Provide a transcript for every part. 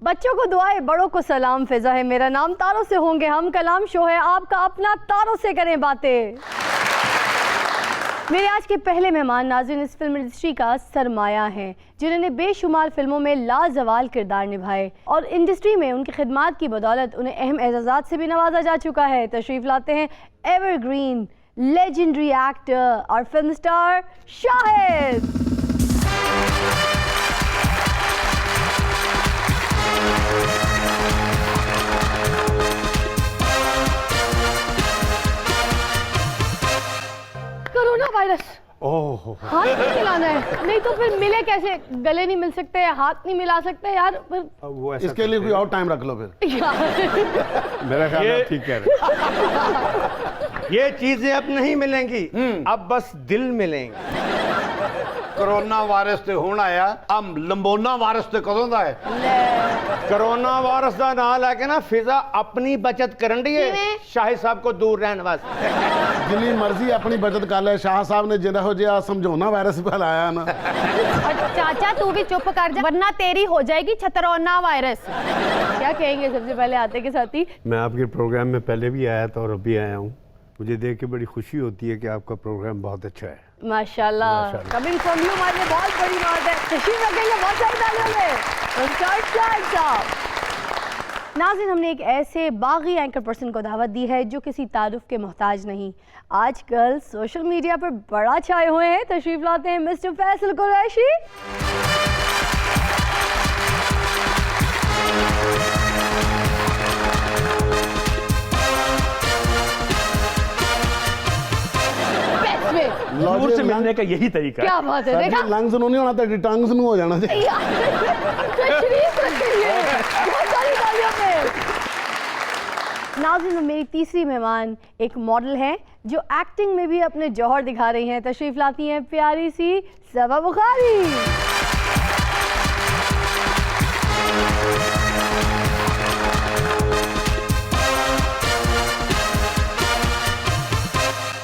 बच्चों को दुआएं, बड़ों को सलाम। फिजा है मेरा नाम, तारों से होंगे हम कलाम। शो है आपका अपना, तारों से करें बातें। मेरे आज के पहले मेहमान नाज़रीन इस फिल्म इंडस्ट्री का सरमाया हैं, जिन्होंने बेशुमार फिल्मों में लाजवाल किरदार निभाए और इंडस्ट्री में उनकी खिदमात की बदौलत उन्हें अहम एजाज़ात से भी नवाजा जा चुका है। तशरीफ़ लाते हैं एवरग्रीन लेजेंडरी एक्टर और film star Shahid. Corona virus, हाथ नहीं मिलाना है, नहीं तो फिर मिले कैसे? गले नहीं मिल सकते, हाथ नहीं मिला सकते यार। वो इसके लिए कोई और टाइम रख लो फिर। मेरा ख्याल है ठीक कह रहे। ये चीजें अब नहीं मिलेंगी, अब बस दिल मिलेंगे। कोरोना वायरस ते होना आया, अब लंबोना वायरस ते कदों दा है? कोरोना वायरस का नाम लैके ना फिजा अपनी बचत करन दी है शाहिद साहब को दूर रहने वास्ते। जिन्नी मर्जी अपनी बचत कर ले, शाह साहब ने जिहो जिहा समझौना वायरस फैलाया ना। और चाचा तू भी चुप कर जा, वरना तेरी हो जाएगी छतरौना वायरस। क्या कहेंगे सबसे पहले आते के साथ ही? मैं आपके प्रोग्राम में पहले भी आया था और अभी आया हूँ। मुझे देख के बड़ी खुशी होती है कि आपका प्रोग्राम बहुत अच्छा है। माशाल्लाह, कमिंग फ्रॉम यू हमारे लिए बहुत बड़ी बात है। तशरीफ रखेंगे बहुत सारी तालियों में। नाज़रीन, हमने एक ऐसे बागी एंकर पर्सन को दावत दी है जो किसी तारुफ के मोहताज नहीं। आजकल सोशल मीडिया पर बड़ा छाए हुए हैं। तशरीफ लाते हैं मिस्टर फैसल कुरैशी। दूर से मिलने का यही तरीका है। क्या बात है, देखा? लंग्स नु नहीं होना, तेरी टंग्स नु हो जाना चाहिए। तशरीफ रखिए बहुत सारी तालियों में। नाज़रीन, मेरी तीसरी मेहमान एक मॉडल हैं जो एक्टिंग में भी अपने जौहर दिखा रही हैं। तशरीफ लाती हैं प्यारी सी सबा बुखारी।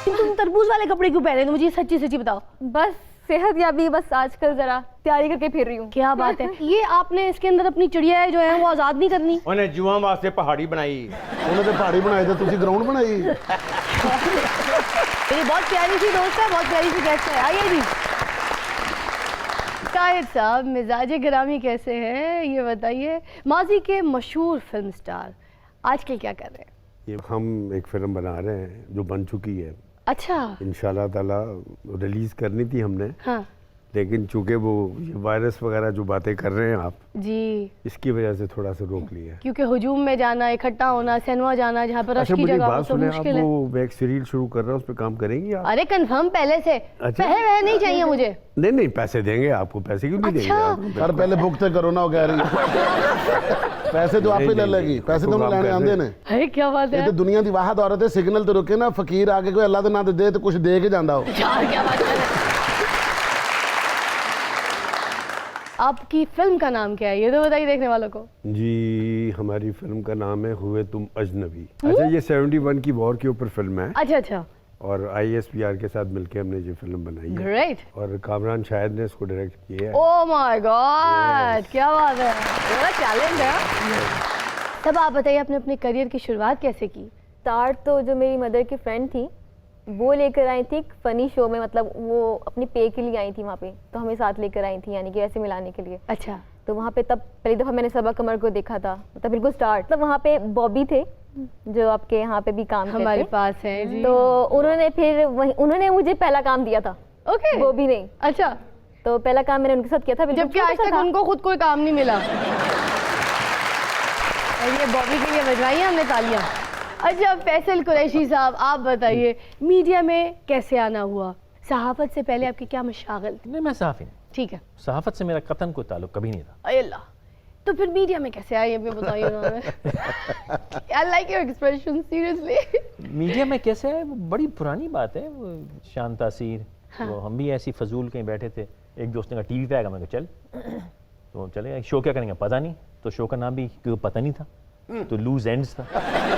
तुम तरबूज वाले कपड़े क्यों पहने? मुझे सच्ची सच्ची बताओ। बस सेहत याबी, बस आजकल जरा तैयारी करके फिर रही हूँ। क्या बात है, ये आपने इसके अंदर अपनी चिड़िया जो है वो आजाद नहीं करनी? उन्हें जुआ वास्ते पहाड़ी बनाई। उन्होंने तो पहाड़ी बनाई थी, तुसी ग्राउंड बनाई। ये बहुत प्यारी सी दोस्त है, बहुत प्यारी सी गेस्ट है। आइए जी। शाहिद साहब, मिजाज गिरामी कैसे हैं ये बताइए। माजी के मशहूर फिल्म स्टार आजकल क्या कर रहे हैं? ये हम एक फिल्म बना रहे हैं जो बन चुकी है। अच्छा। इंशाल्लाह ताला रिलीज करनी थी हमने, हाँ लेकिन चूंकि वो ये वायरस वगैरह जो बातें कर रहे हैं आप, जी, इसकी वजह से थोड़ा सा रोक लिया। क्योंकि हुजूम में जाना, इकट्ठा होना, सिनेमा जाना जहाँ पर रश अच्छा की मुझे जगह हो बात तो सुने, मुश्किल आप है। वो वेब सीरीज शुरू कर रहे हैं, उस पर काम करेंगी आप? अरे कंफर्म पहले से। अच्छा। पैसे वह नहीं चाहिए मुझे। नहीं नहीं, पैसे देंगे आपको। पैसे क्यों नहीं देंगे आप? पर पहले बुक ते करो ना, हो गया रही। पैसे तो आप ही ले लेगी, पैसे तो लेने आंदे ने। अरे क्या बात ये है तो दुनिया दी वाहद औरत है, सिग्नल तो रुके ना, फकीर आके कोई अल्लाह दे ना दे तो कुछ दे के जांदा हो। यार, क्या बात है। आपकी फिल्म का नाम क्या है ये तो बताइए देखने वालों को। जी, हमारी फिल्म का नाम है हुए तुम अजनबी। अच्छा, ये 71 की वॉर के ऊपर फिल्म है अच्छा अच्छा, और ISPR के साथ मिलके हमने ये फिल्म बनाई है ग्रेट। और कामरान शाहिद ने इसको डायरेक्ट किया है। ओह माय गॉड, क्या बात है, बड़ा चैलेंज है। तब आप बताइए आपने अपने करियर की शुरुआत कैसे की? स्टार्ट तो जो मेरी मदर की फ्रेंड थी वो लेकर आई थी फनी शो में, मतलब वो अपनी पे के लिए आई थी वहाँ पे, तो हमें साथ लेकर आई थी, यानी कि ऐसे मिलाने के लिए। अच्छा। तो वहाँ पे तब पहली दफ़ा मैंने सबा कमर को देखा था, मतलब बिल्कुल स्टार्ट। तब वहाँ पे बॉबी थे जो आपके यहाँ पे भी काम हमारे करते पास है जी। तो उन्होंने फिर उन्होंने मुझे पहला काम दिया था। ओके। बॉबी ने। अच्छा। तो पहला काम मैंने उनके साथ किया था, जबकि आज तक उनको खुद कोई काम नहीं मिला। ये बॉबी के लिए बजवाई हमने तालियां। अच्छा फैसल कुरैशी साहब, आप बताइए मीडिया में कैसे आना हुआ? सहाफत से पहले आपकी क्या मशागल थी? नहीं, मैं सहाफ़ी नहीं। ठीक है। सहाफ़त से मेरा कतन कोई ताल्लुक कभी नहीं था। अरे अल्लाह, तो फिर मीडिया में कैसे आए ये भी बताइए उन्होंने। I like your expression seriously. Media में कैसे है, वो बड़ी पुरानी बात है। वो शान तासीर, वो हम भी ऐसी फजूल कहीं बैठे थे, एक दोस्त ने कहा टीवी पे आएगा, मैंने कहा चल। तो चले गए। शो क्या करेंगे पता नहीं, तो शो का नाम भी क्योंकि पता नहीं था, तो लूज एंड्स था।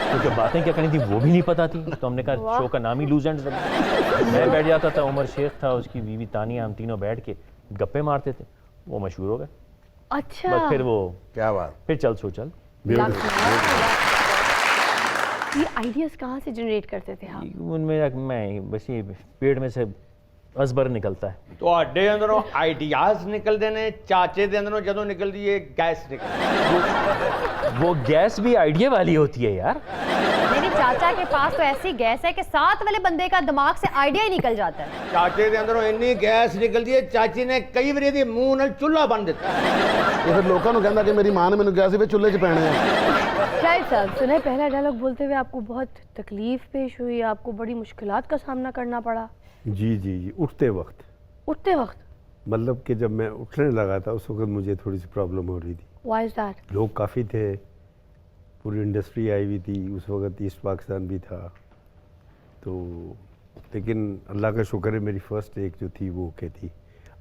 क्योंकि बातें क्या करनी थी वो भी नहीं पता थी, तो हमने कहा शो का नाम ही लूज एंड्स रखा। मैं बैठ जाता था, उमर शेख था, उसकी बीवी तानिया, हम तीनों बैठ के गप्पे मारते थे, वो मशहूर हो गए। अच्छा बस फिर वो क्या बात। फिर चल सो चल। ये आइडियाज कहाँ से जनरेट करते थे आप? उनमें मैं बस ये पेड़ में से अजबर निकलता है। ਤੁਹਾਡੇ ਅੰਦਰੋਂ ਆਈਡੀਆਜ਼ ਨਿਕਲਦੇ ਨੇ, ਚਾਚੇ ਦੇ ਅੰਦਰੋਂ ਜਦੋਂ ਨਿਕਲਦੀ ਹੈ ਗੈਸ ਨਿਕਲਦੀ। वो गैस भी आइडिया वाली होती है यार। मेरी चाचा के पास तो ऐसी गैस है कि साथ वाले बंदे का दिमाग से आइडिया ही निकल जाता है। ਚਾਚੇ ਦੇ ਅੰਦਰੋਂ ਇੰਨੀ ਗੈਸ ਨਿਕਲਦੀ ਹੈ, ਚਾਚੀ ਨੇ ਕਈ ਵਾਰੀ ਇਹਦੇ ਮੂੰਹ ਨਾਲ ਚੁੱਲ੍ਹਾ ਬੰਨ ਦਿੱਤਾ। ਇਹ ਫਿਰ ਲੋਕਾਂ ਨੂੰ ਕਹਿੰਦਾ ਕਿ ਮੇਰੀ ਮਾਂ ਨੇ ਮੈਨੂੰ ਕਿਹਾ ਸੀ ਵੀ ਚੁੱਲ੍ਹੇ 'ਚ ਪੈਣੇ ਆ। शाहिद साहब सुने, पहला डायलॉग बोलते हुए आपको बहुत तकलीफ पेश हुई, आपको बड़ी मुश्किलात का सामना करना पड़ा जी जी जी। उठते वक्त, उठते वक्त? मतलब कि जब मैं उठने लगा था उस वक्त मुझे थोड़ी सी प्रॉब्लम हो रही थी। Why is that? लोग काफ़ी थे, पूरी इंडस्ट्री आई हुई थी, उस वक्त ईस्ट पाकिस्तान भी था, तो लेकिन अल्लाह का शुक्र है मेरी फर्स्ट टेक जो थी वो ओके थी।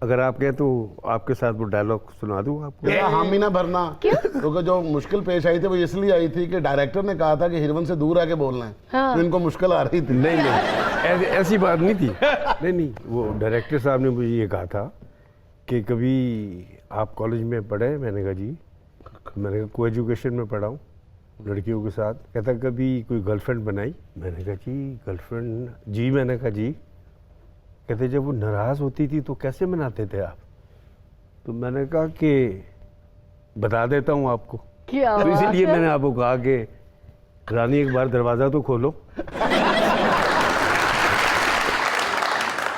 अगर आप कहें तो आपके साथ वो डायलॉग सुना दूँ आपको। तेरा हामी ना भरना, क्योंकि जो मुश्किल पेश आई थी वो इसलिए आई थी कि डायरेक्टर ने कहा था कि हिरवन से दूर आके बोलना है। हाँ। तो इनको मुश्किल आ रही थी। नहीं नहीं ऐसी बात नहीं थी। नहीं नहीं, वो डायरेक्टर साहब ने मुझे ये कहा था कि कभी आप कॉलेज में पढ़े? मैंने कहा जी। मैंने कहा को एजुकेशन में पढ़ा हूँ लड़कियों के साथ। कहता कभी कोई गर्लफ्रेंड बनाई? मैंने कहा जी गर्लफ्रेंड जी। मैंने कहा जी। कहते जब वो नाराज़ होती थी तो कैसे मनाते थे आप? तो मैंने कहा कि बता देता हूँ आपको। क्या तो बात इसीलिए है? मैंने आपको कहा कि रानी एक बार दरवाज़ा तो खोलो।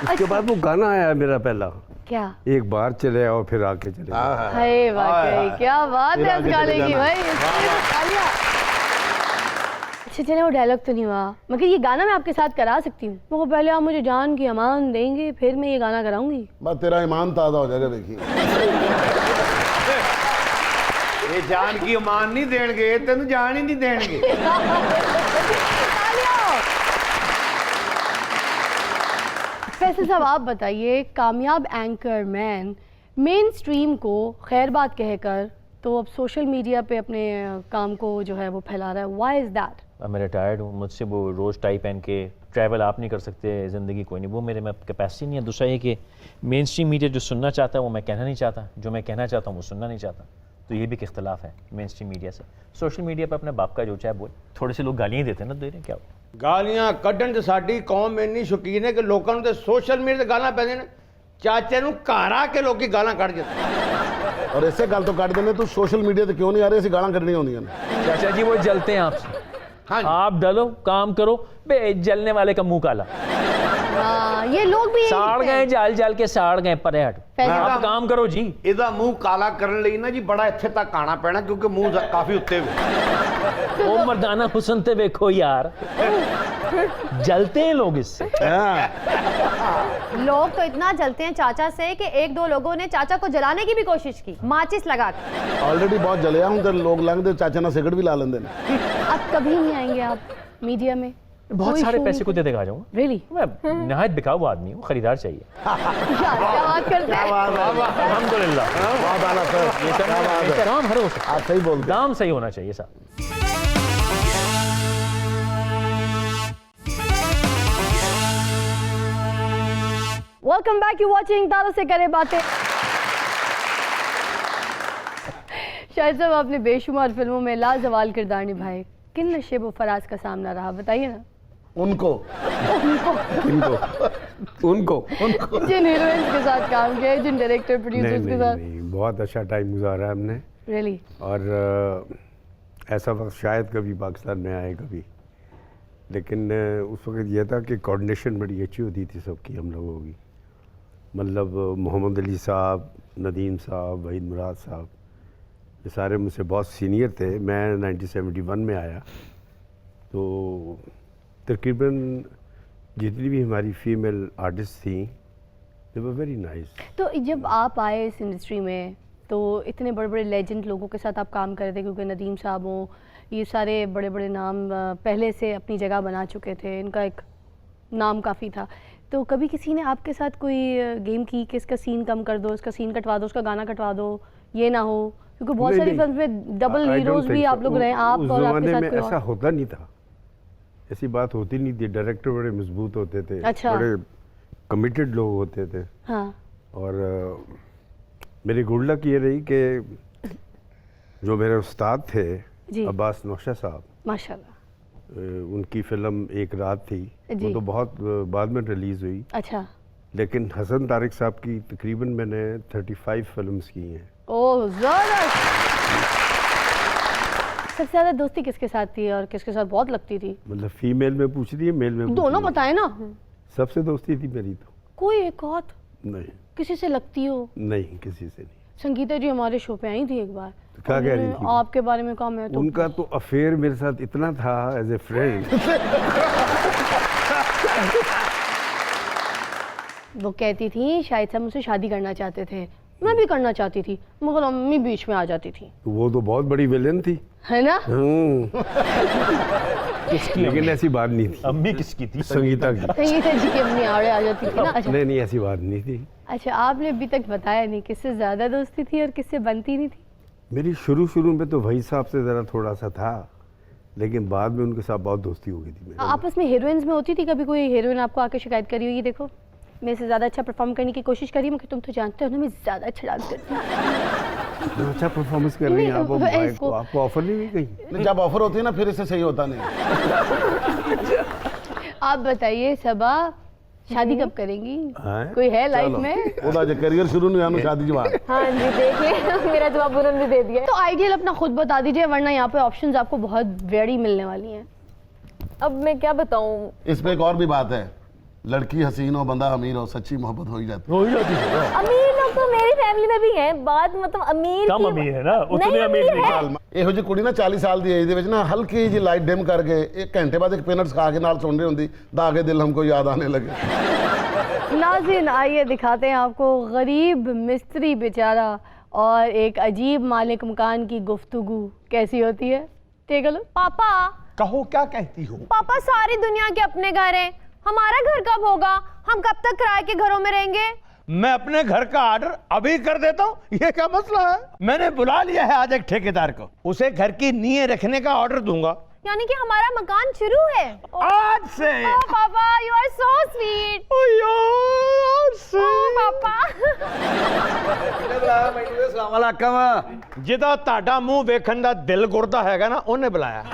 उसके बाद वो गाना आया मेरा पहला, क्या? एक बार चले आओ फिर आके चले जाओ। हाय वाकई क्या बात है इस गाने की भाई। अच्छा चले, वो डायलॉग तो नहीं हुआ, मगर ये गाना मैं आपके साथ करा सकती हूँ। मगर पहले आप मुझे जान की अमान देंगे, फिर मैं ये गाना कराऊंगी। बस तेरा ईमान ताज़ा हो जाएगा। देखिए ਇਹ ਜਾਨ ਕੀ ਅਮਾਨ ਨਹੀਂ ਦੇਣਗੇ, ਤੈਨੂੰ ਜਾਨ ਹੀ ਨਹੀਂ ਦੇਣਗੇ। फैसल साहब आप बताइए, कामयाब एंकर मैन मेन स्ट्रीम को खैर बात कहकर तो अब सोशल मीडिया पे अपने काम को जो है वो फैला रहा है। Why is that? अब मैं रिटायर्ड हूँ, मुझसे वो रोज़ टाई पहन के ट्रैवल आप नहीं कर सकते, ज़िंदगी कोई नहीं, वो मेरे में कैपेसिटी नहीं है। दूसरा ये कि मेन स्ट्रीम मीडिया जो सुनना चाहता है वो मैं कहना नहीं चाहता, जो मैं कहना चाहता हूँ वो सुनना नहीं चाहता। तो ये भी एक इख्तलाफ है मेन स्ट्रीम मीडिया से। सोशल मीडिया पर अपने बाप का जो चाहे बोल, थोड़े से लोग गालियाँ देते हैं ना, दे रहे क्या हो। ਗਾਲੀਆਂ ਕੱਢਣ ਤੇ ਸਾਡੀ ਕੌਮ ਇੰਨੀ ਸ਼ੌਕੀਨ ਹੈ ਕਿ ਲੋਕਾਂ ਨੂੰ ਤੇ ਸੋਸ਼ਲ ਮੀਡੀਆ ਤੇ ਗਾਲਾਂ ਪੈਂਦੀਆਂ ਨੇ, ਚਾਚੇ ਨੂੰ ਘਰ ਆ ਕੇ ਲੋਕੀ ਗਾਲਾਂ ਕੱਢ ਜਾਂਦੇ। और ऐसे गल तो काट देने, तू सोशल मीडिया ते क्यों नहीं आ रहे? ऐसी गालां कढ़नी होंदियां ने। चाचा जी वो जलते हैं आपसे। हाँ जी। आप डलो काम करो बे, जलने वाले का मुंह काला। हाँ, ये लोग भी साड़ गए, जाल जाल के साड़ गए, परे हट। फैसल आप साहब- काम करो जी। ਇਹਦਾ ਮੂੰਹ ਕਾਲਾ ਕਰਨ ਲਈ ਨਾ ਜੀ ਬੜਾ ਇੱਥੇ ਤੱਕ ਆਣਾ ਪੈਣਾ, ਕਿਉਂਕਿ ਮੂੰਹ ਕਾਫੀ ਉੱਤੇ ਵੇ। ओ मर्दाना हुस्न ते देखो यार, जलते हैं लोग इससे। लोग तो इतना जलते हैं चाचा से कि एक दो लोगों ने चाचा को जलाने की भी कोशिश की, माचिस लगा के। ऑलरेडी बहुत जले हूं तो लोग लंघते चाचा ना सिगरेट भी ला लेंदे ने। अब कभी नहीं आएंगे आप मीडिया में? बहुत सारे पैसे को दे देगा आ जाऊंगा। रियली? मैं नहायत बिकाऊ आदमी हूँ, खरीदार चाहिए। क्या बात करते हैं? अल्हम्दुलिल्लाह, बहुत आला सर, ये क्या बात है। काम हर हो सकता आप सही बोलते है, दाम सही होना चाहिए साहब। वेलकम बैक, यू वाचिंग तारों से करे बातें। शाहिद साहब आपने बेशुमार फिल्मों में लाजवाल किरदार निभाए, किन नशेब व फराज का सामना रहा, बताइए ना। उनको उनको जिन हीरोइंस के साथ काम किया है, जिन डायरेक्टर नहीं प्रोड्यूसर्स के नहीं साथ। नहीं, बहुत अच्छा टाइम गुजारा हमने। रियली? और ऐसा वक्त शायद कभी पाकिस्तान में आए कभी, लेकिन उस वक्त यह था कि कोऑर्डिनेशन बड़ी अच्छी होती थी सबकी, हम लोगों की। मतलब मोहम्मद अली साहब, नदीम साहब, वहीद मुराद साहब, ये सारे मुझसे बहुत सीनियर थे। मैं 1971 में आया, तो तकरीबन जितनी भी हमारी फीमेल आर्टिस्ट थी दे वर वेरी नाइस। तो जब आप आए इस इंडस्ट्री में तो इतने बड़े बड़े लेजेंड लोगों के साथ आप काम कर रहे थे, क्योंकि नदीम साहब हों, ये सारे बड़े बड़े नाम पहले से अपनी जगह बना चुके थे, इनका एक नाम काफ़ी था। तो कभी किसी ने आपके साथ कोई गेम की कि इसका सीन कम कर दो, इसका सीन कटवा दो, उसका गाना कटवा दो, ये ना हो? क्योंकि बहुत नहीं, सारी नहीं। फिल्म में डबल I don't हीरोज भी think आप so। लोग रहे, आप उस और आपके ज़माने साथ में कोई ऐसा और। होता नहीं था, ऐसी बात होती नहीं थी। डायरेक्टर बड़े मजबूत होते थे, अच्छा। बड़े कमिटेड लोग होते थे। हाँ। और मेरी गुड लक ये रही कि जो मेरे उस्ताद थे जी। अब्बास नौशा साहब, माशाल्लाह। उनकी फ़िल्म एक रात थी, जी। वो तो बहुत बाद में रिलीज़ हुई, अच्छा। लेकिन हसन तारिक साहब की तकरीबन मैंने 35 फिल्म्स की हैं। ओह ज़बरदस्त। सबसे ज़्यादा दोस्ती किसके साथ थी और किसके साथ बहुत लगती थी? मतलब फीमेल में पूछ रही है, मेल में पूछ दोनों रही है? बताए ना। सबसे दोस्ती थी मेरी तो। कोई एक और नहीं किसी से लगती हो? नहीं, किसी से नहीं। संगीता जी हमारे शो पे आई थी एक बार, तो क्या कह रही उन्होंने थी? आपके बारे में कहा मैं तो उनका तो अफेयर मेरे साथ इतना था एज ए फ्रेंड। वो कहती थी शायद से मुझसे शादी करना चाहते थे, मैं भी करना चाहती थी, मगर अम्मी बीच में आ जाती थी, वो तो बहुत बड़ी विलन थी। है ना? लेकिन ऐसी बात नहीं थी। अम्मी किसकी थी? संगीता की। संगीता जी की अम्मी आड़े आ जाती थी ना। अच्छा, नहीं नहीं, ऐसी बात नहीं थी। अच्छा, आपने अभी तक बताया नहीं किससे ज़्यादा दोस्ती थी और किससे बनती नहीं थी? मेरी शुरू में तो वही साहब से ज़रा थोड़ा सा था, लेकिन बाद में उनके साथ बहुत दोस्ती हो गई थी मेरी। आपस में हीरोइंस में होती थी कभी कोई हीरोइन आपको आके शिकायत करी हुई, देखो मेरे से ज़्यादा अच्छा परफॉर्म करने की कोशिश करी, मगर तुम तो जानते हो ना मैं ज़्यादा अच्छा डांस करती हूँ। इतना अच्छा परफॉर्मेंस कर रही हैं आप, वो नहीं, भाई इसको- को आपको ऑफर नहीं हुई कहीं? नहीं, जब ऑफर होती है ना फिर इससे सही होता नहीं। आप बताइए सबा, शादी कब करेंगी? हाँ? कोई है लाइफ चलो, में? ਉਹਦਾ ਜੇ करियर शुरू नहीं आना शादी जवाब। हाँ जी, देखिए मेरा जवाब उन्होंने दे दिया है। तो आइडियल अपना खुद बता दीजिए, वरना यहाँ पे ऑप्शंस आपको बहुत वेरी मिलने वाली हैं। अब मैं क्या बताऊँ? इस पे एक और भी बात है, लड़की हसीन हो बंदा अमीर हो, सच्ची मोहब्बत हो ही जाती है। हो ही जाती है। अमीर लोग तो मेरी फैमिली में भी हैं, बात मतलब अमीर कम की- अमीर है ना, उतने नहीं, अमीर नहीं। है। ਇਹੋ ਜਿਹੀ ਕੁੜੀ ਨਾ 40 ਸਾਲ ਦੀ ਏਜ ਦੇ ਵਿੱਚ ਨਾ ਹਲਕੀ ਜਿਹੀ ਲਾਈਟ ਡਿਮ ਕਰਕੇ 1 ਘੰਟੇ ਬਾਅਦ ਇੱਕ ਪੀਨਟਸ ਖਾ ਕੇ ਨਾਲ ਸੁਣ ਰਹੀ ਹੁੰਦੀ, दागे दिल हमको याद आने लगे। नाज़रीन आइए दिखाते हैं आपको गरीब मिस्त्री बेचारा और एक अजीब मालिक मकान की गुफ्तगू कैसी होती है। Take a look. पापा, कहो क्या कहती हो? पापा सारी दुनिया के अपने घर हैं, हमारा घर कब होगा? हम कब तक किराए के घरों में रहेंगे? मैं अपने घर का ऑर्डर अभी कर देता हूँ, ये क्या मसला है? मैंने बुला लिया है आज एक ठेकेदार को, उसे घर की नींव रखने का ऑर्डर दूंगा यानी कि हमारा मकान शुरू है। आज से। ओह पापा, यू आर सो स्वीट। ओ यार से। ओह पापा। ਜਿਹਦਾ ਤੁਹਾਡਾ ਮੂੰਹ ਵੇਖਣ ਦਾ ਦਿਲ ਗੁਰਦਾ ਹੈਗਾ ਨਾ, ਉਹਨੇ ਬੁਲਾਇਆ।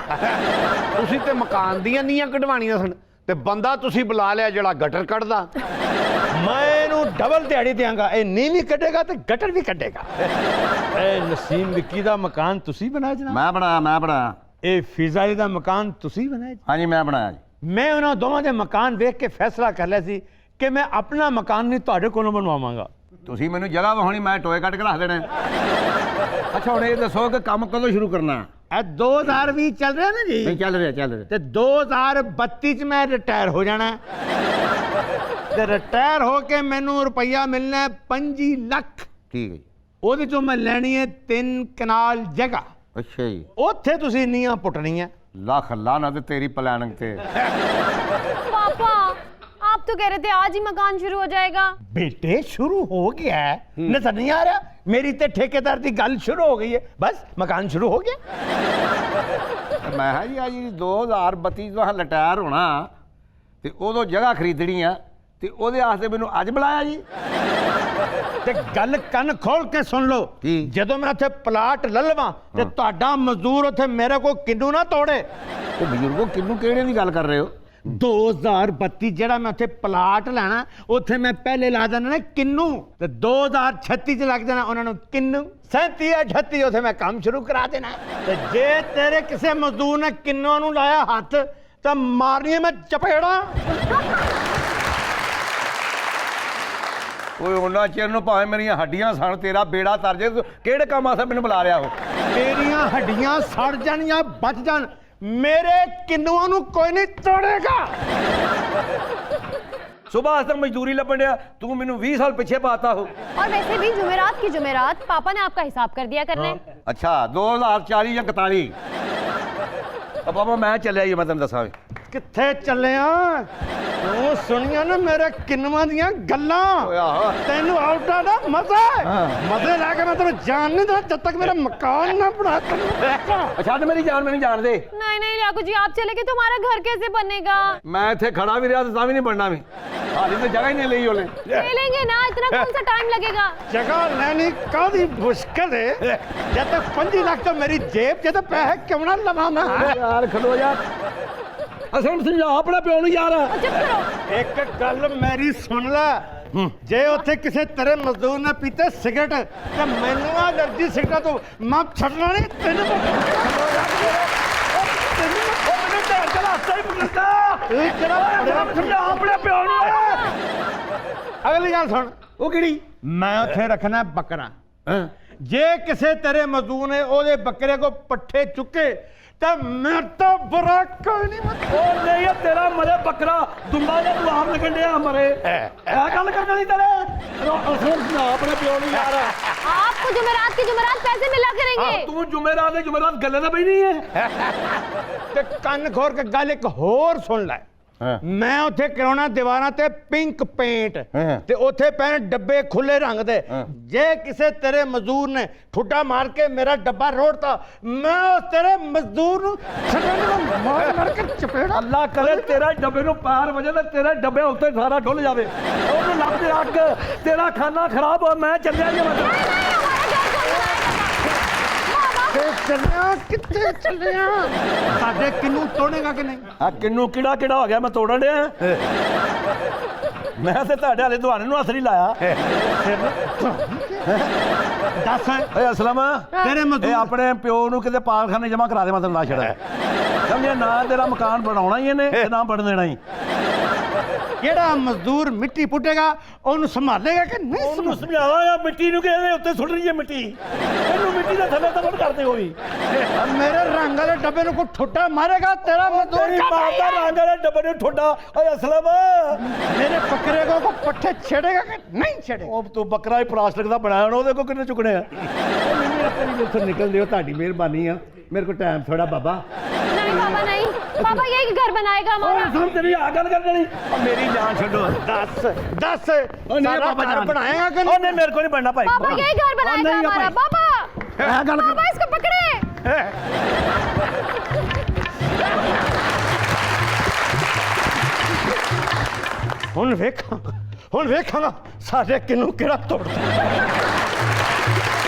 ਤੁਸੀਂ ਤੇ ਮਕਾਨ ਦੀਆਂ ਨੀਆਂ ਕਢਵਾਣੀਆਂ ਸਨ ਤੇ ਬੰਦਾ ਤੁਸੀਂ ਬੁਲਾ ਲਿਆ ਜਿਹੜਾ ਗਟਰ ਕੱਢਦਾ। ਮੈਂ ਇਹਨੂੰ ਡਬਲ ਦਿਹਾੜੀ ਦਿਆਂਗਾ, ਇਹ ਨੀਂਹ ਵੀ ਕੱਢੇਗਾ ਤੇ ਗਟਰ ਵੀ ਕੱਢੇਗਾ। ਇਹ ਨਸੀਮ ਵਿੱਕੀ ਦਾ ਮਕਾਨ ਤੁਸੀਂ ਬਣਾਇਆ ਜਨਾਬ? ਮੈਂ ਬਣਾਇਆ। ਇਹ ਫਿਜ਼ਾ ਦਾ ਮਕਾਨ ਤੁਸੀਂ ਬਣਾਇਆ ਜੀ? ਹਾਂਜੀ ਮੈਂ ਬਣਾਇਆ ਜੀ। ਮੈਂ ਉਹਨਾਂ ਦੋਵਾਂ ਦੇ ਮਕਾਨ ਵੇਖ ਕੇ ਫੈਸਲਾ ਕਰ ਲਿਆ ਸੀ ਕਿ ਮੈਂ ਆਪਣਾ ਮਕਾਨ ਨਹੀਂ ਤੁਹਾਡੇ ਕੋਲੋਂ ਬਣਵਾਵਾਂਗਾ। ਤੁਸੀਂ ਮੈਨੂੰ ਜਗ੍ਹਾ ਵਹਾਉਣੀ, ਮੈਂ ਟੋਏ ਕੱਢ ਕੇ ਰੱਖ ਦੇਣੇ। ਅੱਛਾ ਹੁਣ ਇਹ ਦੱਸੋ ਕਿ ਕੰਮ ਕਦੋਂ ਸ਼ੁਰੂ ਕਰਨਾ? ਇਹ 2020 ਚੱਲ ਰਿਹਾ ਨਾ ਨਹੀਂ ਜੀ, ਚੱਲ ਰਿਹਾ ਤੇ 2032 ਚ ਮੈਂ ਰਿਟਾਇਰ ਹੋ ਜਾਣਾ ਹੈ। ਤੇ ਰਿਟਾਇਰ ਹੋ ਕੇ ਮੈਨੂੰ ਰੁਪਈਆ ਮਿਲਣਾ ਹੈ 25 ਲੱਖ। ਠੀਕ ਹੈ ਜੀ। ਉਹਦੇ ਚੋਂ ਮੈਂ ਲੈਣੀ ਹੈ 3 ਕਨਾਲ ਜਗ੍ਹਾ, ਅੱਛਾ ਜੀ। ਉੱਥੇ ਤੁਸੀਂ ਨੀਹਾਂ ਪੁੱਟਣੀਆਂ। ਲੱਖ ਲਾਣਾ ਤੇ ਤੇਰੀ ਪਲਾਨਿੰਗ ਤੇ। पापा, आप तो कह रहे थे आज ही मकान शुरू हो जाएगा। बेटे शुरू हो गया है, नजर नहीं आ रहा? मेरी ते ठेकेदार की गल शुरू हो गई है, बस मकान शुरू हो गया। ਮੈਂ ਕਿਹਾ ਜੀ ਆ ਜੀ 2032 ਤੋਂ ਰਿਟਾਇਰ ਹੋਣਾ ਤੇ ਉਦੋਂ ਜਗ੍ਹਾ ਖਰੀਦਣੀ ਆ ਤੇ ਉਹਦੇ ਵਾਸਤੇ ਮੈਨੂੰ ਅੱਜ ਬੁਲਾਇਆ ਜੀ। ਤੇ ਗੱਲ ਕੰਨ ਖੋਲ ਕੇ ਸੁਣ ਲਓ, ਕੀ? ਜਦੋਂ ਮੈਂ ਉੱਥੇ ਪਲਾਟ ਲੈ ਲਵਾਂ ਤੇ ਤੁਹਾਡਾ ਮਜ਼ਦੂਰ ਉੱਥੇ ਮੇਰੇ ਕੋਲ ਕਿੰਨੂ ਨਾ ਤੋੜੇ। ਤੇ ਬਜ਼ੁਰਗੋ ਕਿੰਨੂੰ ਕਿਹੜੇ ਦੀ ਗੱਲ ਕਰ ਰਹੇ ਹੋ? 2032 ਜਿਹੜਾ ਮੈਂ ਉੱਥੇ ਪਲਾਟ ਲੈਣਾ, ਉੱਥੇ ਮੈਂ ਪਹਿਲੇ ਲਾ ਦੇਣਾ ਨਾ ਕਿੰਨੂ, ਤੇ 2036 ਚ ਲੱਗ ਜਾਣਾ ਉਹਨਾਂ ਨੂੰ ਕਿੰਨੂ। 37 ਜਾਂ 38 ਉੱਥੇ ਮੈਂ ਕੰਮ ਸ਼ੁਰੂ ਕਰਾ ਦੇਣਾ। ਤੇ ਜੇ ਤੇਰੇ ਕਿਸੇ ਮਜ਼ਦੂਰ ਨੇ ਕਿੰਨੂਆਂ ਨੂੰ ਲਾਇਆ ਹੱਥ ਤਾਂ ਮਾਰਨੀ ਮੈਂ ਚਪੇੜਾ। ਓਏ ਉਹਨਾਂ ਚਿਰ ਨੂੰ ਭਾਵੇਂ ਮੇਰੀਆਂ ਹੱਡੀਆਂ ਸਣ ਤੇਰਾ ਬੇੜਾ ਤਰ ਜੇ, ਕਿਹੜੇ ਕੰਮ ਆਸੇ ਮੈਨੂੰ ਬੁਲਾ ਰਿਹਾ ਉਹ? ਤੇਰੀਆਂ ਹੱਡੀਆਂ ਸੜ ਜਾਣ ਜਾਂ ਬਚ ਜਾਣ, ਮੇਰੇ ਕਿੰਨੂਆਂ ਨੂੰ ਕੋਈ ਨਹੀਂ ਤੋੜੇਗਾ। ਸੁਬਾਹ ਤੱਕ ਮਜ਼ਦੂਰੀ ਲੱਭਣ ਡਿਆ, ਤੂੰ ਮੈਨੂੰ 20 ਸਾਲ ਪਿੱਛੇ ਪਾਤਾ ਹੋ। और वैसे भी जुमेरात की जुमेरात पापा ने आपका हिसाब कर दिया करने। ਅੱਛਾ 2040 ਜਾਂ 41। ਬਾਬਾ ਮੈਂ ਚੱਲਿਆ ਜੀ, ਮੈਂ ਤੈਨੂੰ ਦੱਸਾਂ। ਕਿੱਥੇ ਚੱਲੇ ਆ? ਤੂੰ ਸੁਣੀਆਂ ਨਾ ਮੇਰੇ ਕਿੰਨਵਾਂ ਦੀਆਂ ਗੱਲਾਂ ਤੈਨੂੰ ਆਊਟਾ ਦਾ ਮਜ਼ਾ ਹੈ ਮਜ਼ੇ ਲੈ ਕੇ ਮੈਂ ਤੈਨੂੰ ਜਾਣ ਨਹੀਂ ਦੇਣਾ ਜਦ ਤੱਕ ਮੇਰਾ ਮਕਾਨ ਨਾ ਬਣਾ ਤੈਨੂੰ ਛੱਡ ਮੇਰੀ ਜਾਨ ਮੈਨੂੰ ਜਾਣ ਦੇ नहीं नहीं रियाकू जी आप चले गए तो हमारा घर कैसे बनेगा? मैं इतने खड़ा भी रहा तो भी नहीं बनना भी हाली तो जगह ही नहीं ली ओले ले लेंगे ना, इतना कौन सा टाइम लगेगा? जगह लेनी कादी मुश्किल है जब तक 5 लाख तो मेरी जेब च तो पैसे क्यों ना लवा मैं यार खलो यार असम समझा अपने प्यो ਨੂੰ यार चुप करो। ਇੱਕ ਗੱਲ ਮੇਰੀ ਸੁਣ ਲੈ ਜੇ ਉੱਥੇ ਕਿਸੇ ਤੇਰੇ ਮਜ਼ਦੂਰ ਨੇ ਪੀਤੇ ਸਿਗਰਟ ਤੇ ਮੈਨੂੰ ਆ ਐਲਰਜੀ ਸਿਗਰਟਾਂ ਤੋਂ ਮੈਂ ਛੱਡਣਾ ਨਹੀਂ ਤੈਨੂੰ ਆਪਣੇ ਪਿਓ ਨੂੰ ਅਗਲੀ ਗੱਲ ਸੁਣ ਉਹ ਕਿਹੜੀ ਮੈਂ ਉੱਥੇ ਰੱਖਣਾ ਬੱਕਰਾ ਜੇ ਕਿਸੇ ਤੇਰੇ ਮਜ਼ਦੂਰ ਨੇ ਉਹਦੇ ਬੱਕਰੇ ਕੋ ਪੱਠੇ ਚੁੱਕੇ ਤਾਂ ਮੈਂ ਤਾਂ ਬੁਰਾ ਕੋਈ ਨਹੀਂ ਉਹ ਨਹੀਂ ਤੇਰਾ ਮਰੇ ਬੱਕਰਾ ਦੁੰਬਾ ਜਾਂ ਤੂੰ ਆਪ ਲੱਗਣ ਡਿਆ ਮਰੇ ਇਹ ਗੱਲ ਕਰਨਾ ਨਹੀਂ ਤੇਰੇ ਆਪਣੇ ਪਿਓ ਨੂੰ ਯਾਰ आपको जुमेरात पैसे मिला करेंगे। ਤੂੰ ਜੁਮੇਰਾਤ ਗੱਲੇ ਨਾ ਬੈਣੀ ਹੈ ਤੇ ਕੰਨ ਖੋਰ ਕੇ ਗੱਲ ਇੱਕ ਹੋਰ ਸੁਣ ਲੈ ਮੈਂ ਉੱਥੇ ਕਰਾਉਣਾ ਦੀਵਾਰਾਂ ਤੇ ਪਿੰਕ ਪੇਂਟ ਤੇ ਉੱਥੇ ਪੈਣ ਡੱਬੇ ਖੁੱਲੇ ਰੰਗ ਦੇ ਜੇ ਕਿਸੇ ਤੇਰੇ ਮਜ਼ਦੂਰ ਨੇ ਠੁੱਡਾ ਮਾਰ ਕੇ ਮੇਰਾ ਡੱਬਾ ਰੋੜਤਾ ਮੈਂ ਉਸ ਤੇਰੇ ਮਜ਼ਦੂਰ ਨੂੰ ਛੱਡਣ ਮਾਰ ਕੇ ਚਪੇੜਾ ਅੱਲਾ ਕਰੇ ਤੇਰਾ ਡੱਬੇ ਨੂੰ ਪਾਰ ਵਜੇ ਤੇ ਤੇਰੇ ਡੱਬੇ ਉੱਤੇ ਸਾਰਾ ਡੁੱਲ ਜਾਵੇ ਉਹਨੂੰ ਲੱਭ ਦੇ ਅੱਗ ਤੇਰਾ ਖਾਨਾ ਖਰਾਬ ਹੋ ਮੈਂ ਚੱਲਿਆ ਜੀ ਚੱਲਿਆ ਕਿੱਥੇ ਚੱਲਿਆ ਸਾਡੇ ਕਿੰਨੂੰ ਤੋੜੇਗਾ ਕਿ ਨਹੀਂ ਆ ਕਿੰਨੂੰ ਕਿਹੜਾ ਹੋ ਗਿਆ ਮੈਂ ਤੋੜਨ ਡਿਆ ਮੈਂ ਤੇ ਤੁਹਾਡੇ ਵਾਲੇ ਦੁਆਨੇ ਨੂੰ ਹੱਥ ਨਹੀਂ ਲਾਇਆ ਦੱਸ ਓਏ ਅਸਲਮ ਤੇਰੇ ਮਜ਼ਦੂਰ ਇਹ ਆਪਣੇ ਪਿਓ ਨੂੰ ਕਿਤੇ ਪਾਲਖਾਨੇ ਜਮਾ ਕਰਾ ਦੇ ਮਤਲਬ ਨਾ ਛੜਾ ਸਮਝਿਆ ਨਾ ਤੇਰਾ ਮਕਾਨ ਬਣਾਉਣਾ ਹੀ ਇਹਨੇ ਤੇ ਨਾ ਬਣ ਦੇਣਾ ਹੀ ਕਿਹੜਾ ਮਜ਼ਦੂਰ ਮਿੱਟੀ ਪੁੱਟੇਗਾ ਉਹਨੂੰ ਸੰਭਾਲੇਗਾ ਕਿ ਨਹੀਂ ਉਹਨੂੰ ਸਮਝਾਵਾਂਗਾ ਮਿੱਟੀ ਨੂੰ ਕਿਹਦੇ ਉੱਤੇ ਸੁੱਟ ਰਹੀ ਹੈ ਮਿੱਟੀ ਇਹਨੂੰ ਮਿੱਟੀ ਦੇ ਥੱਲੇ ਦਬੜ ਕਰਦੇ ਹੋਈ ਮੇਰੇ ਰੰਗ ਵਾਲੇ ਡੱਬੇ ਨੂੰ ਕੋਈ ਠੁੱਡਾ ਮਾਰੇਗਾ ਤੇਰਾ ਮਜ਼ਦੂਰ ਤੇਰੀ ਮਾਂ ਦਾ ਰੰਗ ਵਾਲੇ ਡੱਬੇ ਨੂੰ ਠੁੱਡਾ ਓਏ ਅਸਲਮ ਮੇਰੇ ਬੱਕਰੇ ਕੋ ਪੱਠੇ ਛੇੜੇਗਾ ਕਿ ਨਹੀਂ ਛੇੜੇਗਾ ਉਹ ਤੂੰ ਬੱਕਰਾ ਹੀ ਪਲਾਸਟਿਕ ਦਾ ਬਣਾਇਆ ਉਹਦੇ ਕੋ ਕਿੰਨੇ ਚੁੱਕਣੇ ਆ ਇੱਥੋਂ ਨਿਕਲਦੇ ਹੋ ਤੁਹਾਡੀ ਮਿਹਰਬਾਨੀ ਆ ਮੇਰੇ ਕੋਲ ਟਾਈਮ ਥੋੜਾ ਬਾਬਾ नहीं पापा नहीं, पापा यही घर बनाएगा हमारा। ਸੁਣ ਤੇਰੀ ਆ ਗੱਲ ਕਰ ਦੇਣੀ ਮੇਰੀ ਜਾਨ ਛੱਡੋ ਦੱਸ ਉਹ ਨਹੀਂ ਸਾਰਾ ਪਾਪਾ ਘਰ ਜਾਨ ਬਣਾਏਗਾ ਕਿ ਉਹ ਨਹੀਂ ਮੇਰੇ ਕੋਲ ਨਹੀਂ ਬਣਨਾ ਭਾਈ पापा यही घर बनाएगा हमारा। पापा ਇਹ ਗੱਲ पापा इसको पकड़े। ਹੁਣ ਵੇਖਾਂਗਾ ਸਾਡੇ ਕਿਨੂੰ ਕਿਹੜਾ ਤੋੜਦਾ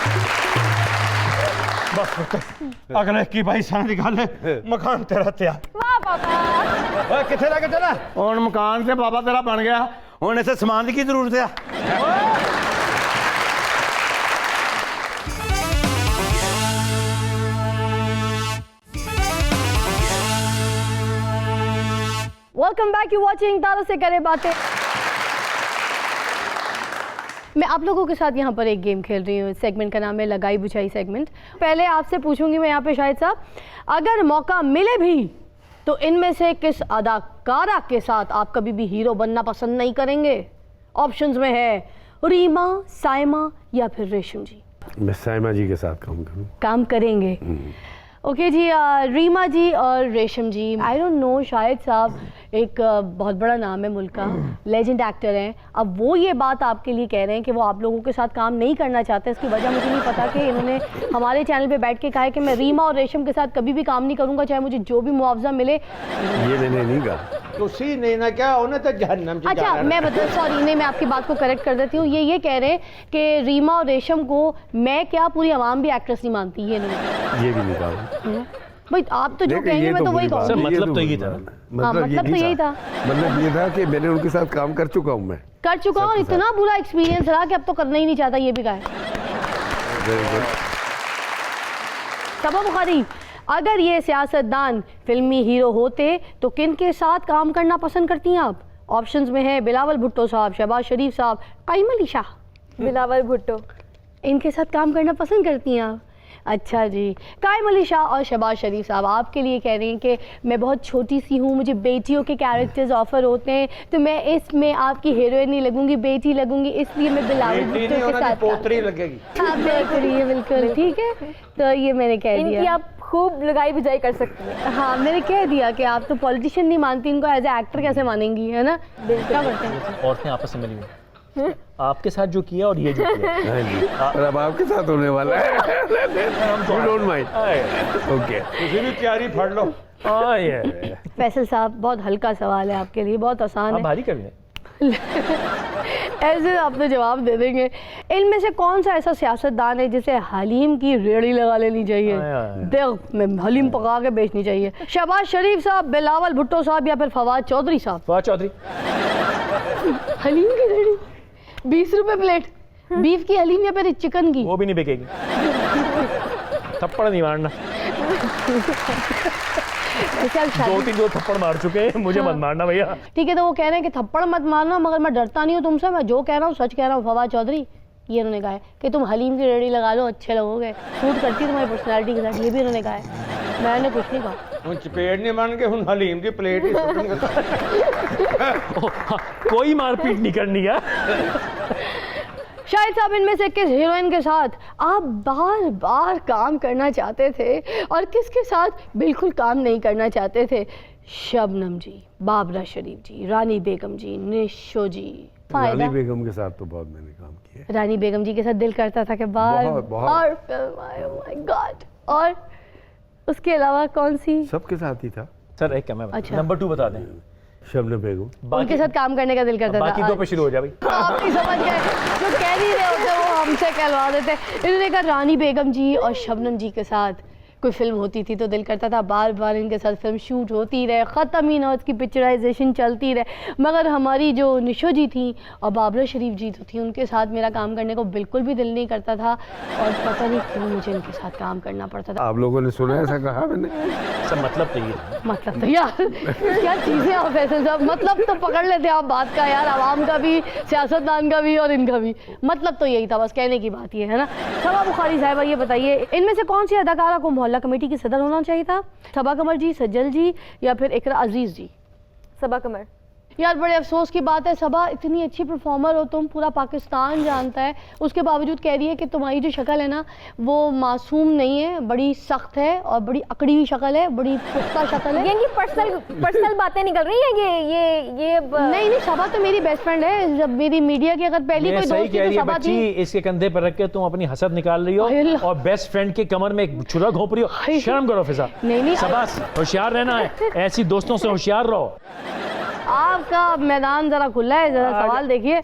ਬਸ ਅਗਲੇ ਕੀ ਭਾਈ ਸਾਂ ਦੀ ਗੱਲ ਮਕਾਨ ਤੇਰਾ ਤਿਆਰ वाह पापा। ਓਏ ਕਿੱਥੇ ਲੈ ਕੇ ਚੱਲਾ ਹੁਣ ਮਕਾਨ ਤੇ ਬਾਬਾ ਤੇਰਾ ਬਣ ਗਿਆ ਹੁਣ ਇਸੇ ਸਮਾਨ ਦੀ ਕੀ ਜ਼ਰੂਰਤ ਆ वेलकम बैक, यू वॉचिंग तारों से करे बातें। मैं आप लोगों के साथ यहाँ पर एक गेम खेल रही हूँ। सेगमेंट का नाम है लगाई बुझाई सेगमेंट। पहले आपसे पूछूंगी मैं यहाँ पे शाहिद साहब, अगर मौका मिले भी तो इनमें से किस अदाकारा के साथ आप कभी भी हीरो बनना पसंद नहीं करेंगे? ऑप्शंस में है रीमा, साइमा या फिर रेशम जी। मैं साइमा जी के साथ काम करूँ। काम करेंगे। ओके जी, रीमा जी और रेशम जी, आई डोंट नो, शाहिद साहब एक बहुत बड़ा नाम है मुल्क का, लेजेंड एक्टर हैं। अब वो ये बात आपके लिए कह रहे हैं कि वो आप लोगों के साथ काम नहीं करना चाहते। इसकी वजह मुझे नहीं पता कि इन्होंने हमारे चैनल पे बैठ के कहा है कि मैं रीमा और रेशम के साथ कभी भी काम नहीं करूँगा, चाहे मुझे जो भी मुआवजा मिले। ये मैंने नहीं कहा। तुसी नहीं ना क्या, उन्हें तो जहन्नम से अच्छा, मैं मतलब सॉरी, नहीं, मैं आपकी बात को करेक्ट कर देती हूँ। ये कह रहे हैं कि रीमा और रेशम को मैं क्या पूरी आवाम भी एक्ट्रेस नहीं मानती है इन्होंने। ये भी नहीं कहा भाई आप तो जो कहेंगे मैं तो वही कहूँगी। मतलब तो ये यही था। मतलब तो यही था। मतलब ये था कि मैंने उनके साथ काम कर चुका हूँ। मैं कर चुका हूँ, इतना बुरा एक्सपीरियंस रहा कि अब तो करना ही नहीं चाहता, ये भी कहा है। सबा बुखारी, अगर ये सियासतदान फिल्मी हीरो होते तो किन के साथ काम करना पसंद करती हैं आप? ऑप्शंस में है बिलावल भुट्टो साहब, शहबाज शरीफ साहब, कायम अली शाह। बिलावल भुट्टो। इनके साथ काम करना पसंद करती हैं आप? अच्छा जी, कायम अली शाह और शहबाज शरीफ साहब आपके लिए कह रही हैं कि मैं बहुत छोटी सी हूँ, मुझे बेटियों के कैरेक्टर्स ऑफर होते हैं, तो मैं इसमें आपकी हीरोइन नहीं लगूंगी, बेटी लगूंगी, इसलिए मैं बिलावल भुट्टो के साथ पोतरी लगेगी। आप बिल्कुल ठीक है, तो ये मैंने कह दिया। इनकी आप खूब लगाई भिजाई कर सकती है। हाँ, मैंने कह दिया कि आप तो पॉलिटिशियन नहीं मानती, इनको एज ए एक्टर कैसे मानेंगी, है ना? क्या करते हैं औरतें आपस में मिली हुई आपके साथ जो किया और ये जो किया हाँ जी, और अब आपके साथ होने वाला है। You don't mind. Okay. ਤੁਸੀਂ ਵੀ ਤਿਆਰੀ ਫੜ ਲਓ। फैसल साहब, बहुत हल्का सवाल है आपके लिए, बहुत आसान आप है, भारी कर लें। ऐसे आप तो जवाब दे देंगे। इनमें से कौन सा ऐसा सियासतदान है जिसे हलीम की रेड़ी लगा लेनी चाहिए, देख में हलीम पका के बेचनी चाहिए? शहबाज शरीफ साहब, बिलावल भुट्टो साहब या फिर फवाद चौधरी साहब? फवाद चौधरी। हलीम की रेड़ी 20 रुपए प्लेट, बीफ की हलीम या फिर चिकन की? वो भी नहीं बिकेगी। थप्पड़ नहीं मारना, दो तीन जो थप्पड़ मार चुके हैं, मुझे मत मारना भैया। ठीक है, तो वो कह रहे हैं कि थप्पड़ मत मारना, मगर मैं डरता नहीं हूँ तुमसे, मैं जो कह रहा हूँ सच कह रहा हूँ। फवाद चौधरी, ये उन्होंने कहा है कि तुम हलीम की रेड़ी लगा लो, अच्छे लगोगे, सूट करती है तुम्हारी पर्सनैलिटी के साथ, ये भी उन्होंने कहा है। मैंने कुछ नहीं कहा। ਹੁਣ ਚਪੇੜ ਨਹੀਂ ਮੰਨ ਕੇ ਹੁਣ ਹਲੀਮ ਦੀ ਪਲੇਟ ਹੀ ਸੁੱਟਣਗੇ। कोई मारपीट नहीं करनी है। शाहिद साहब, इनमें से किस हीरोइन के साथ आप बार बार काम करना चाहते थे और किसके साथ बिल्कुल काम नहीं करना चाहते थे? शबनम जी, बाबरा शरीफ जी, रानी बेगम जी, निशो जी। रानी बेगम के साथ तो बहुत मैंने काम किया है। रानी बेगम जी के साथ दिल करता था कि बार बहुत। बार फिल्म आए, oh my God। और उसके अलावा कौन सी? सबके साथ ही था। सर एक क्या मैं अच्छा। नंबर 2 बता दें। शबनम बेगम। उनके साथ काम करने का दिल करता था। बाकी 2 पे शुरू हो जा भाई। आप नहीं समझ गए, जो कह नहीं रहे होते वो हमसे कहलवा देते। इन्होंने कहा रानी बेगम जी और शबनम जी के साथ कोई फिल्म होती थी तो दिल करता था बार बार इनके साथ फिल्म शूट होती रहे, ख़त्म ही ना, उसकी पिक्चराइजेशन चलती रहे। मगर हमारी जो निशो जी थी और बाबरा शरीफ जी तो थी, उनके साथ मेरा काम करने को बिल्कुल भी दिल नहीं करता था और पता नहीं क्यों मुझे इनके साथ काम करना पड़ता था। आप लोगों ने सुना ऐसा कहा मैंने? सब मतलब तो ये था। मतलब तो यार क्या चीज़ें आप फैसल साहब, मतलब तो पकड़ लेते आप बात का यार, आवाम का भी, सियासतदान का भी और इनका भी। मतलब तो यही था, बस कहने की बात ये है ना। सबा बुखारी साहिबा, ये बताइए इनमें से कौन सी अदाकारा को मोहल्ला कमेटी की सदर होना चाहिए था? सबा कमर जी, सज्जल जी या फिर इकरा अजीज जी? सबा कमर। यार बड़े अफसोस की बात है सबा, इतनी अच्छी परफॉर्मर हो तुम, पूरा पाकिस्तान जानता है, उसके बावजूद कह रही है कि तुम्हारी जो शक्ल है ना वो मासूम नहीं है, बड़ी सख्त है और बड़ी अकड़ी हुई शक्ल है, बड़ी पुख्ता शक्ल है। ये पर्सनल बातें निकल रही हैं ये नहीं सबा तो मेरी बेस्ट फ्रेंड है। जब मेरी मीडिया की अगर पहली कोई दोस्त थी तो सबा थी। इसके कंधे पर रख के तुम अपनी हसद निकाल रही हो और बेस्ट फ्रेंड के कमर में एक छुरा घोंप रही हो। शर्म करो फिजा। नहीं शाबाश, होशियार रहना है, ऐसी दोस्तों से होशियार रहो। आपका मैदान जरा खुला है, जरा सवाल देखिए।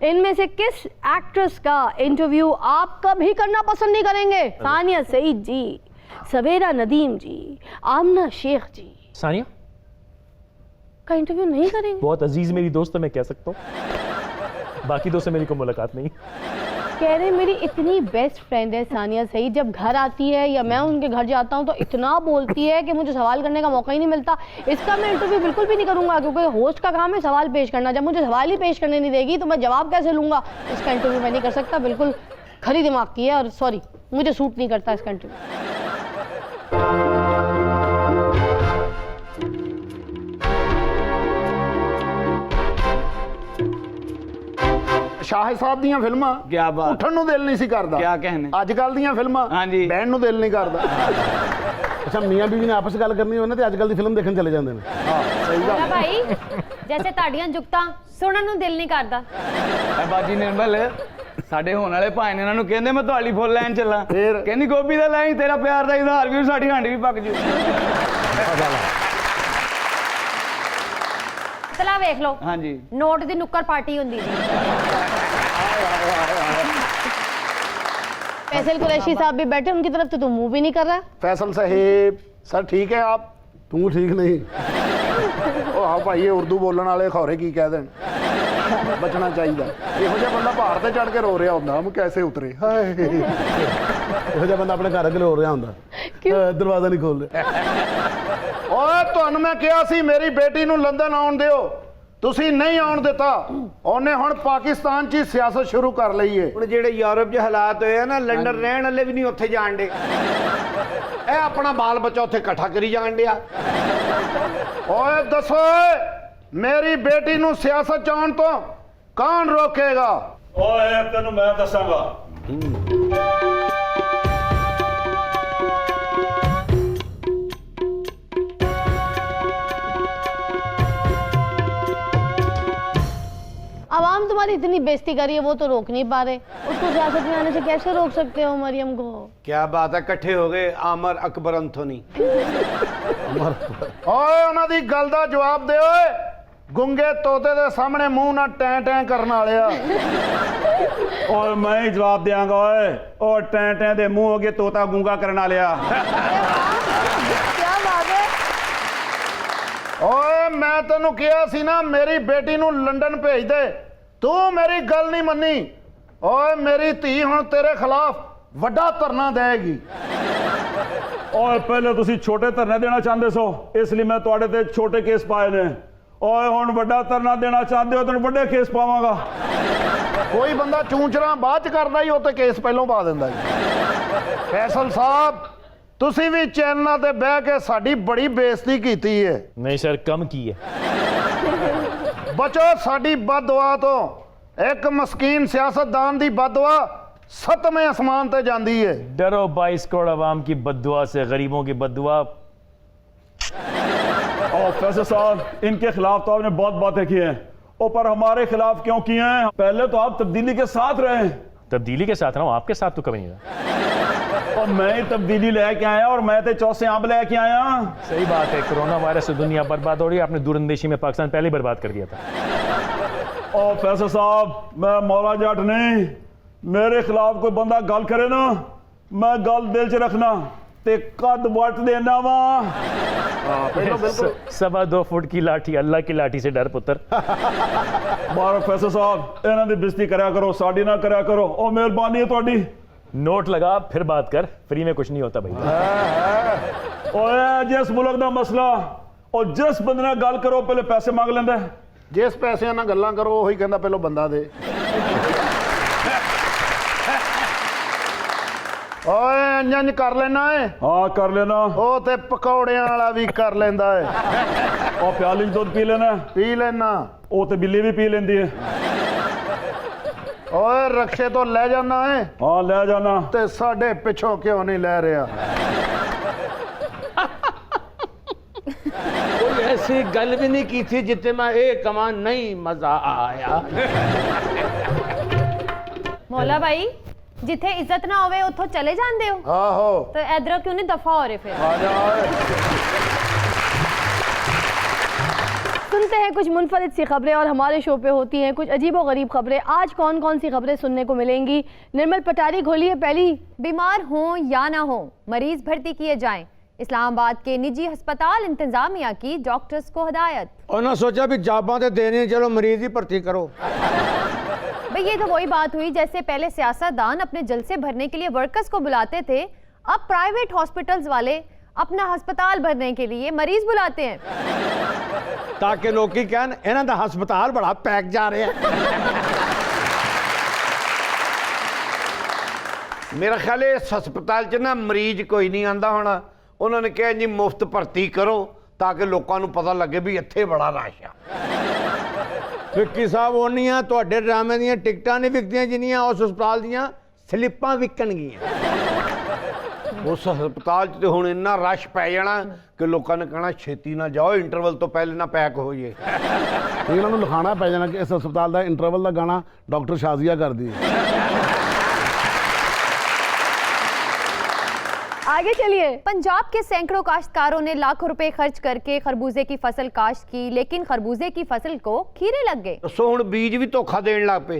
इनमें से किस एक्ट्रेस का इंटरव्यू आप कभी करना पसंद नहीं करेंगे? सानिया सईद जी, सवेरा नदीम जी, आमना शेख जी। सानिया का इंटरव्यू नहीं करेंगे? बहुत अजीज मेरी दोस्त है, मैं कह सकता हूँ, बाकी दोस्त से मेरी कोई मुलाकात नहीं। कह रहे मेरी इतनी बेस्ट फ्रेंड है सानिया सईद, जब घर आती है या मैं उनके घर जाता हूँ तो इतना बोलती है कि मुझे सवाल करने का मौका ही नहीं मिलता। इसका मैं इंटरव्यू बिल्कुल भी नहीं करूँगा क्योंकि होस्ट का काम है सवाल पेश करना। जब मुझे सवाल ही पेश करने नहीं देगी तो मैं जवाब कैसे लूँगा? इसका इंटरव्यू मैं नहीं कर सकता, बिल्कुल खरी दिमाग की है और सॉरी, मुझे सूट नहीं करता इसका इंटरव्यू। ਸ਼ਾਹਿਦ ਸਾਹਿਬ ਦੀਆਂ ਫਿਲਮਾਂ ਕਿਆ ਬਾਤ। ਉੱਠਣ ਨੂੰ ਦਿਲ ਨਹੀਂ ਸੀ ਕਰਦਾ। ਕਿਆ ਕਹਿਣੇ। ਅੱਜ ਕੱਲ ਦੀਆਂ ਫਿਲਮਾਂ ਹਾਂਜੀ। ਬਹਿਣ ਨੂੰ ਦਿਲ ਨਹੀਂ ਕਰਦਾ। ਅੱਛਾ, ਮੀਆਂ ਬੀਵੀ ਨੇ ਆਪਸ ਗੱਲ ਕਰਨੀ ਹੋਵੇ ਨਾ ਤੇ ਅੱਜ ਕੱਲ ਦੀ ਫਿਲਮ ਦੇਖਣ ਚਲੇ ਜਾਂਦੇ ਨੇ। ਹਾਂ ਸਹੀ ਗੱਲ। ਨਾ ਭਾਈ ਜੈਸੇ ਤੁਹਾਡੀਆਂ ਜੁਗਤਾਂ ਸੁਣਨ ਨੂੰ ਦਿਲ ਨਹੀਂ ਕਰਦਾ। ਬਾਜੀ ਨਿਰਮਲ ਸਾਡੇ ਹੋਣ ਵਾਲੇ ਭਾਈ ਨੇ ਇਹਨਾਂ ਨੂੰ ਕਹਿੰਦੇ ਮੈਂ ਤੁਹਾਡੀ ਫੁੱਲ ਲਾਈਨ ਚੱਲਾਂ, ਫੇਰ ਕਹਿੰਦੀ ਗੋਭੀ ਦਾ ਲਾਈਨ ਤੇਰਾ ਪਿਆਰ ਦਾ ਇਜ਼ਹਾਰ ਵੀ ਸਾਡੀ ਹੰਡ ਵੀ ਪੱਕ ਜੂ। ਤਲਾ ਵੇਖ ਲਓ। ਹਾਂਜੀ ਨੋਟ ਦੀ ਨੁੱਕਰ ਪਾਰਟੀ ਹੁੰਦੀ ਜੀ। फैसल कुरैशी साहब भी बैठे, उनकी तरफ तो तुम मुंह भी नहीं कर रहा। फैसल साहेब सर ठीक है आप? तू ठीक नहीं। ओ हाँ भाई, ये उर्दू बोलने वाले खौरे की कह देन, बचना चाहिए। ਇਹੋ ਜਿਹਾ ਬੰਦਾ ਪਹਾੜ ਤੇ ਚੜ ਕੇ ਰੋ ਰਿਹਾ ਹੁੰਦਾ, ਹਮ कैसे उतरे। ਹਾਏ ਇਹੋ ਜਿਹਾ ਬੰਦਾ ਆਪਣੇ ਘਰ ਅੱਗੇ ਰੋ ਰਿਹਾ ਹੁੰਦਾ, ਦਰਵਾਜ਼ਾ ਨਹੀਂ ਖੋਲ ਰਿਹਾ। ਓਏ ਤੁਹਾਨੂੰ ਮੈਂ ਕਿਹਾ ਸੀ ਮੇਰੀ ਬੇਟੀ ਨੂੰ ਲੰਡਨ ਆਉਣ ਦਿਓ, ਤੁਸੀਂ ਨਹੀਂ ਆਉਣ ਦਿੱਤਾ। ਉਹਨੇ ਹੁਣ ਪਾਕਿਸਤਾਨ 'ਚ ਹੀ ਸਿਆਸਤ ਸ਼ੁਰੂ ਕਰ ਲਈ ਏ। ਹੁਣ ਜਿਹੜੇ ਯੂਰਪ 'ਚ ਹਾਲਾਤ ਹੋਏ ਆ ਨਾ, ਲੰਡਨ ਰਹਿਣ ਵਾਲੇ ਵੀ ਨਹੀਂ ਉੱਥੇ ਜਾਣ ਡੇ। ਇਹ ਆਪਣਾ ਬਾਲ ਬੱਚਾ ਉੱਥੇ ਇਕੱਠਾ ਕਰੀ ਜਾਣ ਡਿਆ। ਓਏ ਦੱਸੋ, ਮੇਰੀ ਬੇਟੀ ਨੂੰ ਸਿਆਸਤ 'ਚ ਆਉਣ ਤੋਂ ਕੌਣ ਰੋਕੇਗਾ? ਓਏ ਤੈਨੂੰ ਮੈਂ ਦੱਸਾਂਗਾ। हमारी इतनी बेइज्जती करी है वो तो रोक नहीं पा रहे, उसको सियासत में आने से कैसे रोक सकते हो मरियम को? क्या बात है, इकट्ठे हो गए आमर अकबर अंथोनी। ਓਏ ਉਹਨਾਂ ਦੀ ਗੱਲ ਦਾ ਜਵਾਬ ਦੇ ਓਏ, ਗੁੰਗੇ ਤੋਤੇ ਦੇ ਸਾਹਮਣੇ ਮੂੰਹ ਨਾਲ ਟੈਂ ਟੈਂ ਕਰਨ ਵਾਲਿਆ। और मैं ही जवाब देंगा ओए, और टैं टैं दे मुंह हो गए तोता गूंगा करना लिया। क्या बात है। ਓਏ ਮੈਂ ਤੈਨੂੰ ਕਿਹਾ ਸੀ ਨਾ ਮੇਰੀ ਬੇਟੀ ਨੂੰ ਲੰਡਨ ਭੇਜ ਦੇ, ਤੂੰ ਮੇਰੀ ਗੱਲ ਨਹੀਂ ਮੰਨੀ। ਓਏ ਮੇਰੀ ਧੀ ਹੁਣ ਤੇਰੇ ਖਿਲਾਫ ਵੱਡਾ ਧਰਨਾ ਦੇਗੀ। और पहले तुसी छोटे धरने देना चाहते सो, इसलिए मैं तुहाडे ते छोटे केस पाए ने। और हुण वड्डा धरना देना चाहते हो तो वड्डे केस पावांगा। ਕੋਈ ਬੰਦਾ ਚੂੰਚਰਾਂ ਬਾਅਦ ਚ ਕਰਦਾ ਹੀ, ਉਹ ਤੇ ਕੇਸ ਪਹਿਲਾਂ ਪਾ ਦਿੰਦਾ ਜੀ। ਫੈਸਲ ਸਾਹਿਬ ਤੁਸੀਂ ਵੀ ਚੈਨਲਾਂ ਤੇ ਬਹਿ ਕੇ ਸਾਡੀ ਬੜੀ ਬੇਇੱਜ਼ਤੀ ਕੀਤੀ ਹੈ। नहीं सर, कम की है। ਬਚੋ ਸਾਡੀ ਬਦਦੁਆ ਤੋਂ। ਇੱਕ ਮਸਕੀਨ ਸਿਆਸਤਦਾਨ ਦੀ ਬਦਦੁਆ 7ਵੇਂ ਅਸਮਾਨ ਤੇ ਜਾਂਦੀ ਹੈ। डरो 22 करोड़ आवाम की बद्दुआ से, गरीबों की बद्दुआ। और फैसल साहब इनके खिलाफ तो आपने बहुत बातें की हैं, और पर हमारे खिलाफ क्यों किए हैं? पहले तो आप तब्दीली के साथ रहे। तब्दीली के साथ रहा हूँ, आपके साथ तो कभी नहीं रहा। और मैं ही तब्दीली लेके आया और मैं तो चौसे आंब लेके आया। सही बात है, कोरोना वायरस से दुनिया बर्बाद हो रही है, आपने दूरंदेशी में पाकिस्तान पहले ही बर्बाद कर दिया था। और फैसल साहब मैं मौला जट नहीं, मेरे खिलाफ कोई बंदा गल करे ना, मैं गल दिल च रखना ते कद वट देना वा। सवा 2 फुट की लाठी, अल्लाह की लाठी से डर पुत्र। बार फैसल साहब इन्हां दी बेइज्जती करया करो, साडी ना करया करो। और मेहरबानी है तुहाडी। नोट लगा फिर बात कर, फ्री में कुछ नहीं होता भाई। ओए जिस मुल्क दा मसला और जिस बंदे नाल गल करो पहले पैसे मांग लैंदा है। ਜਿਸ ਪੈਸਿਆਂ ਨਾਲ ਗੱਲਾਂ ਕਰੋ ਉਹੀ ਕਹਿੰਦਾ ਪਹਿਲਾਂ ਬੰਦਾ ਦੇ। ਓਏ ਇੰਜ ਕਰ ਲੈਣਾ ਏ। हाँ कर लेना। ਉਹ ਤੇ ਪਕੌੜਿਆਂ ਵਾਲਾ ਵੀ ਕਰ ਲੈਂਦਾ ਏ। और प्याली च दुध पी लेना। ਪੀ ਲੈਣਾ। वो तो बिल्ली भी पी लेंदी है। ਓਏ ਰਕਸ਼ੇ ਤੋਂ ਲੈ ਜਾਣਾ ਏ हाँ ले जाना। ਤੇ ਸਾਡੇ ਪਿੱਛੋਂ ਕਿਉਂ ਨਹੀਂ ਲੈ ਰਿਹਾ? कोई ऐसी गल भी नहीं की थी जितने मैं एक कमान नहीं मजा आया। मौला भाई जिथे इज्जत ना होवे उथों चले जांदे हो, ਆਹੋ तो इधरों क्यों नहीं दफा हो रहे फिर? ਆ ਜਾ ਓਏ। सुनते हैं कुछ मुनफरिद सी खबरें और हमारे शो पे होती हैं कुछ अजीब व गरीब खबरें। आज कौन कौन सी खबरें सुनने को मिलेंगी? निर्मल पटारी खोलिए पहली। बीमार हों या ना हो, मरीज भर्ती किए जाएं। इस्लामाबाद के निजी अस्पताल इंतजामिया की डॉक्टर्स को हिदायत। उन्होंने सोचा भी जाबां ते देने, चलो मरीज ही भर्ती करो। भाई ये तो वही बात हुई जैसे पहले सियासतदान अपने जलसे भरने के लिए वर्कर्स को बुलाते थे, अब प्राइवेट हॉस्पिटल्स वाले अपना अस्पताल भरने के लिए मरीज बुलाते हैं, ताकि लोग की कहन इन्हां दा हस्पताल बड़ा पैक जा रहा है। मेरा ख्याल है इस हस्पताल च ना मरीज कोई नहीं आंदा होना। उन्होंने कहा जी मुफ्त भर्ती करो ताकि लोगों को पता लगे भी इत्थे बड़ा रश आ। विक्की साहब ओनियां तुहाडे ड्रामे दियां टिकटां नहीं विकदियां जिन्नियां उस हस्पताल दियां स्लिपां विकणगियां। उस हस्पताल च हुण इन्ना रश पै जाना कि लोगों ने कहना छेती ना जाओ, इंटरवल तो पहले ना पैक हो जाए। ਇਹਨਾਂ ਨੂੰ ਲਿਖਾਣਾ ਪੈ ਜਾਣਾ ਕਿ ਇਸ ਹਸਪਤਾਲ ਦਾ ਇੰਟਰਵਲ ਦਾ ਗਾਣਾ ਡਾਕਟਰ ਸ਼ਾਜ਼ੀਆ ਕਰਦੀ ਹੈ। आगे चलिए। पंजाब के सैकड़ों काश्तकारों ने लाखों रुपए खर्च करके खरबूजे की फसल काश्त की, लेकिन खरबूजे की फसल को खीरे लग गए। दसो हुण बीज भी धोखा देण लग पे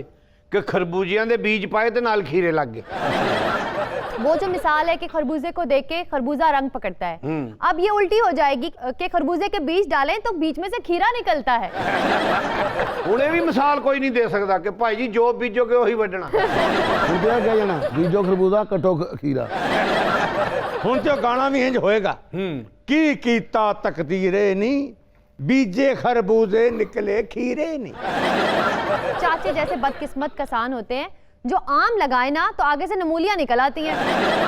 कि खरबूजियां दे बीज पाए ते नाल खीरे लग गए। वो जो मिसाल है कि खरबूजे को देख के खरबूजा रंग पकड़ता है, अब ये उल्टी हो जाएगी कि खरबूजे के बीज डालें तो बीच में से खीरा निकलता है। हुणे भी मिसाल कोई नहीं दे सकता कि भाई जी जो बीजोगे वही वड्डना। ਹੁੰਦਿਆ ਕਿਆ ਜਾਣਾ ਬੀਜੋ ਖਰਬੂਜ਼ਾ ਕਟੋ ਖੀਰਾ। हुण तो गाना भी इंज होएगा की कीता तकदीरे नी, बीजे खरबूजे निकले खीरे नी। चाचे जैसे बदकिस्मत किसान होते हैं जो आम लगाए ना तो आगे से नमूलियां निकल आती हैं।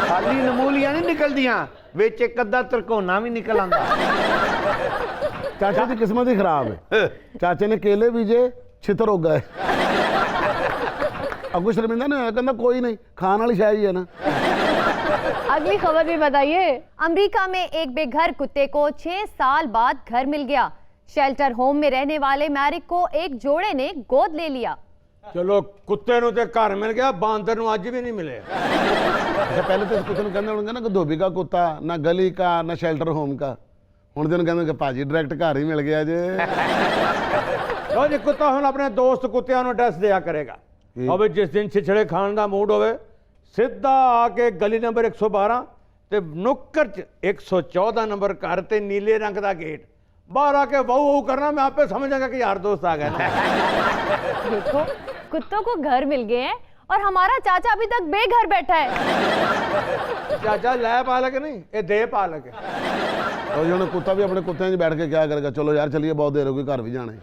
खाली नमूलियां नहीं निकलदियां, विच एक अद्धा तरकोना भी निकल आंदा। ਚਾਚੇ ਦੀ ਕਿਸਮਤ ਹੀ ਖਰਾਬ ਹੈ। ਚਾਚੇ ਨੇ ਕੇਲੇ ਬੀਜੇ ਛਿੱਤਰ ਹੋ ਗਏ। ਅੱਗੋਂ ਸ਼ਰਮਿੰਦਾ ਨਾ ਹੋਇਆ, ਕਹਿੰਦਾ ਕੋਈ ਨਹੀਂ ਖਾਣ ਵਾਲੀ ਸ਼ਾਇ ਹੀ ਹੈ ਨਾ। अगली खबर भी बताइए। अमेरिका में एक बेघर कुत्ते को 6 साल बाद घर मिल गया। शेल्टर होम में रहने वाले मैरिक को एक जोड़े ने गोद ले लिया। ਚਲੋ ਕੁੱਤੇ ਨੂੰ ਤੇ ਘਰ ਮਿਲ ਗਿਆ, ਬਾਂਦਰ ਨੂੰ ਅੱਜ ਵੀ ਨਹੀਂ ਮਿਲਿਆ। अच्छा पहले तो इस कुत्ते ने कहने होंगे ना कि धोबी का कुत्ता, ना गली का, ना शेल्टर होम का। हुण दिन कहंदे कि भाजी डायरेक्ट घर ही मिल गया जे। ਲੋ ਜੀ ਕੁੱਤਾ ਹੁਣ ਆਪਣੇ ਦੋਸਤ ਕੁੱਤਿਆਂ ਨੂੰ ਐਡਰੈਸ ਦਿਆ ਕਰੇਗਾ। ਹੋਵੇ ਜਿਸ ਦਿਨ ਛਿਛੜੇ ਖਾਣ ਦਾ ਮੂਡ ਹੋਵੇ, ਸਿੱਧਾ ਆ ਕੇ ਗਲੀ ਨੰਬਰ 112 ਤੇ ਨੁੱਕਰ 'ਚ 114 ਨੰਬਰ ਘਰ ਤੇ ਨੀਲੇ ਰੰਗ ਦਾ ਗੇਟ, बाहर आके वाऊ वाऊ करना, मैं आप पे समझ जाऊंगा कि यार दोस्त आ गए ना। देखो कुत्तों को घर मिल गए हैं और हमारा चाचा अभी तक बेघर बैठा है। चाचा लय पालक नहीं, ये दे पालक है। और जो कुत्ता भी अपने कुत्ते में बैठ के क्या करेगा, चलो यार चलिए बहुत देर हो गई, घर भी जाना है।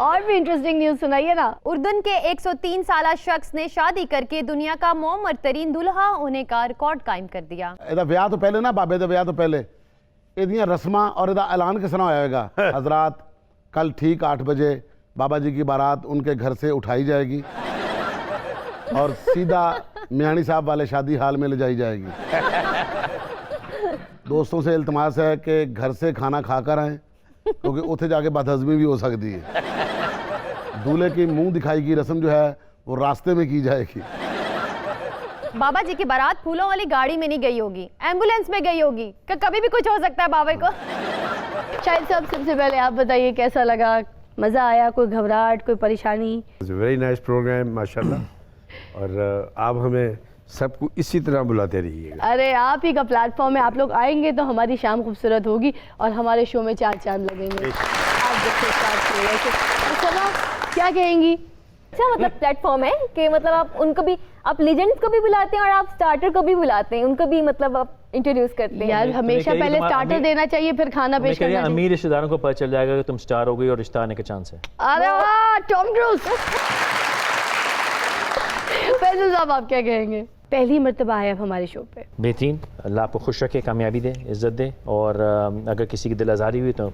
और भी इंटरेस्टिंग न्यूज सुनाइए ना। उर्दन के 103 साला शख्स ने शादी करके दुनिया का मोहम्मद तरीन दुल्हा होने का रिकॉर्ड कायम कर दिया। ਇਹਦਾ ਵਿਆਹ ਤੋਂ ਪਹਿਲੇ ਨਾ, ਬਾਬੇ ਦੇ ਵਿਆਹ ਤੋਂ ਪਹਿਲੇ ਇਹਦੀਆਂ रस्मां और ਇਹਦਾ ऐलान किस तरह होएगा। हजरात कल ठीक 8 बजे बाबा जी की बारात उनके घर से उठाई जाएगी और सीधा मियानी साहब वाले शादी हाल में ले जाई जाएगी। दोस्तों से इल्तमास है कि घर से खाना खाकर आएँ, क्योंकि उत्थे जाके बदहज़मी भी हो सकती है। दूल्हे की मुंह दिखाई की रस्म जो है वो रास्ते में की जाएगी। बाबा जी की बारात फूलों वाली गाड़ी में नहीं गई होगी, एम्बुलेंस में गई होगी। कभी भी कुछ हो सकता है बाबा को। शाहिद साहब सबसे पहले आप बताइए कैसा लगा, मज़ा आया, कोई घबराहट, कोई परेशानी? वेरी नाइस प्रोग्राम माशाल्लाह। और आप हमें सबको इसी तरह बुलाते रहिएगा। अरे आप ही का प्लेटफॉर्म है, आप लोग आएंगे तो हमारी शाम खूबसूरत होगी और हमारे शो में 4 चांद लगेंगे। आप जैसे स्टार्ट किए वैसे। अच्छा क्या कहेंगी? अच्छा मतलब प्लेटफॉर्म है कि मतलब आप उनको भी, आप लेजेंड्स को भी बुलाते हैं और आप स्टार्टर को भी बुलाते हैं, उनको भी मतलब आप इंट्रोड्यूस करते हैं। यार हमेशा पहले स्टार्टर देना चाहिए, फिर खाना पेश करना चाहिए। अमीर रिश्तेदारों को पता चल जाएगा कि तुम स्टार हो गई और रिश्ता आने के चांस है। अरे वाह टॉम क्रूज। फैसल साहब आप क्या कहेंगे? पहली मर्तबा आए आप हमारे शो पे। बेहतरीन, अल्लाह आपको खुश रखे, कामयाबी दे, इज्जत दे। और अगर किसी की दिल आज़ारी हुई तो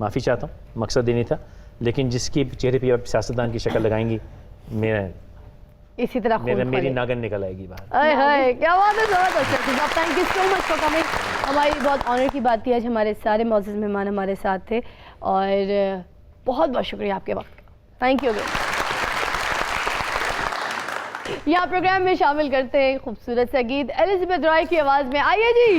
माफ़ी चाहता हूँ, मकसद ये नहीं था। लेकिन जिसकी चेहरे पे आप सियासतदान की शक्ल लगाएंगी, मेरा इसी तरह मेरी नागन निकल आएगी बाहर। अरे हाय क्या बात है, जबरदस्त। Thank you so much for coming. हमारी बहुत ऑनर की बात थी, आज हमारे सारे मौजूद मेहमान हमारे साथ थे और बहुत बहुत शुक्रिया आपके वक्त का। Thank you. यहाँ प्रोग्राम में शामिल करते हैं खूबसूरत सा गीत एलिज़ाबेथ रॉय की आवाज़ में। आइए जी।